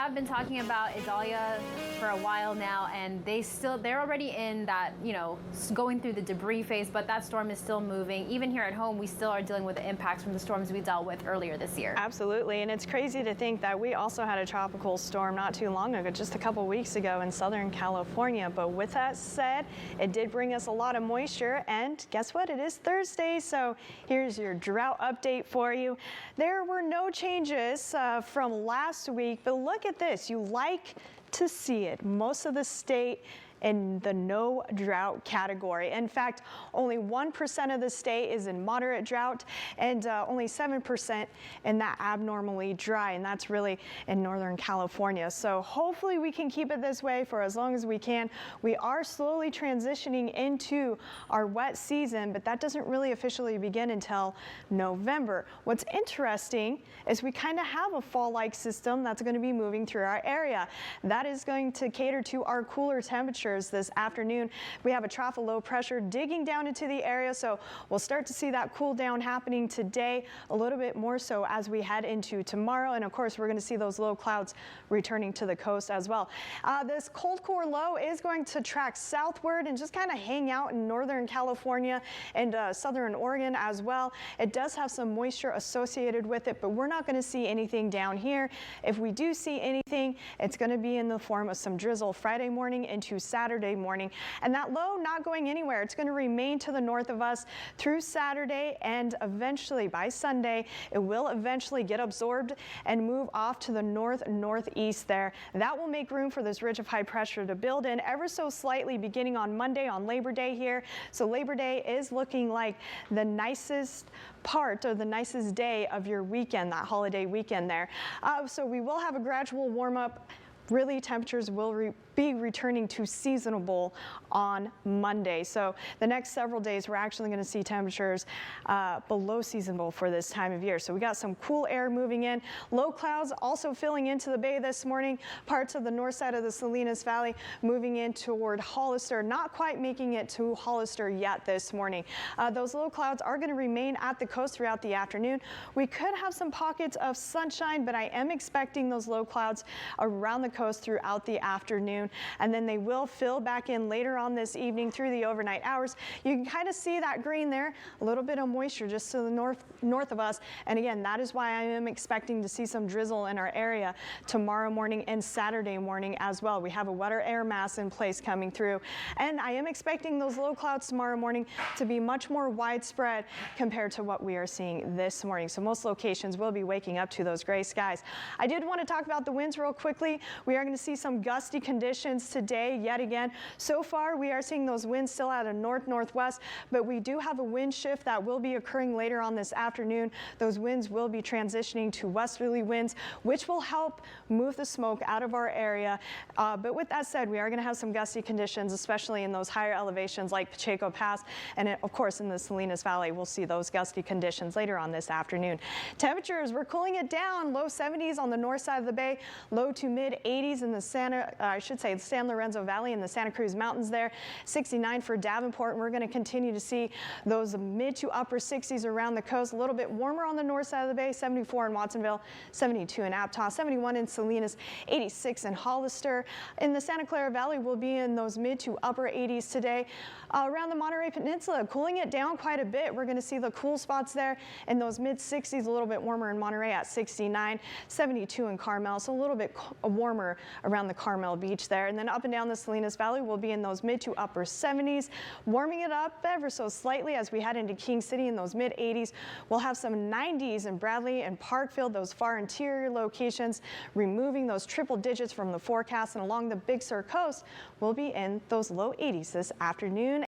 I've been talking about Idalia for a while now, and they're already in that, going through the debris phase, but that storm is still moving. Even here at home, we still are dealing with the impacts from the storms we dealt with earlier this year. Absolutely, and it's crazy to think that we also had a tropical storm not too long ago, just a couple weeks ago in Southern California. But with that said, it did bring us a lot of moisture, and guess what? It is Thursday, so here's your drought update for you. There were no changes from last week, but look at this. You like to see it. Most of the state in the no drought category. In fact, only 1% of the state is in moderate drought, and only 7% in that abnormally dry, and that's really in Northern California. So hopefully we can keep it this way for as long as we can. We are slowly transitioning into our wet season, but that doesn't really officially begin until November. What's interesting is we kind of have a fall-like system that's going to be moving through our area. That is going to cater to our cooler temperatures this afternoon. We have a trough of low pressure digging down into the area, so we'll start to see that cool down happening today, a little bit more so as we head into tomorrow. And of course, we're going to see those low clouds returning to the coast as well. This cold core low is going to track southward and just kind of hang out in Northern California and Southern Oregon as well. It does have some moisture associated with it, but we're not going to see anything down here. If we do see anything, it's going to be in the form of some drizzle Friday morning into Saturday morning, and that low not going anywhere. It's going to remain to the north of us through Saturday, and eventually by Sunday it will eventually get absorbed and move off to the northeast there. That will make room for this ridge of high pressure to build in ever so slightly beginning on Monday, on Labor Day here. So Labor Day is looking like the nicest part or the nicest day of your weekend, that holiday weekend there. So we will have a gradual warm up. Really, temperatures will be returning to seasonable on Monday. So the next several days, we're actually going to see temperatures below seasonable for this time of year. So we got some cool air moving in. Low clouds also filling into the bay this morning. Parts of the north side of the Salinas Valley moving in toward Hollister. Not quite making it to Hollister yet this morning. Those low clouds are going to remain at the coast throughout the afternoon. We could have some pockets of sunshine, but I am expecting those low clouds around the coast throughout the afternoon, and then they will fill back in later on this evening through the overnight hours. You can kind of see that green there, a little bit of moisture just to the north of us, and again, that is why I am expecting to see some drizzle in our area tomorrow morning and Saturday morning as well. We have a wetter air mass in place coming through, and I am expecting those low clouds tomorrow morning to be much more widespread compared to what we are seeing this morning. So most locations will be waking up to those gray skies. I did want to talk about the winds real quickly. We are going to see some gusty conditions today yet again. So far, we are seeing those winds still out of north-northwest, but we do have a wind shift that will be occurring later on this afternoon. Those winds will be transitioning to westerly winds, which will help move the smoke out of our area. But with that said, we are going to have some gusty conditions, especially in those higher elevations like Pacheco Pass, and of course in the Salinas Valley, we'll see those gusty conditions later on this afternoon. Temperatures, we're cooling it down, low 70s on the north side of the bay, low to mid 80s in the San Lorenzo Valley and the Santa Cruz Mountains there. 69 for Davenport, and we're going to continue to see those mid to upper 60s around the coast. A little bit warmer on the north side of the bay. 74 in Watsonville, 72 in Aptos, 71 in Salinas, 86 in Hollister. In the Santa Clara Valley, we'll be in those mid to upper 80s today. Around the Monterey Peninsula, cooling it down quite a bit. We're going to see the cool spots there in those mid 60s, a little bit warmer in Monterey at 69, 72 in Carmel, so a little bit warmer around the Carmel Beach there. And then up and down the Salinas Valley, we'll be in those mid to upper 70s, warming it up ever so slightly as we head into King City in those mid 80s. We'll have some 90s in Bradley and Parkfield, those far interior locations, removing those triple digits from the forecast, and along the Big Sur coast, we'll be in those low 80s this afternoon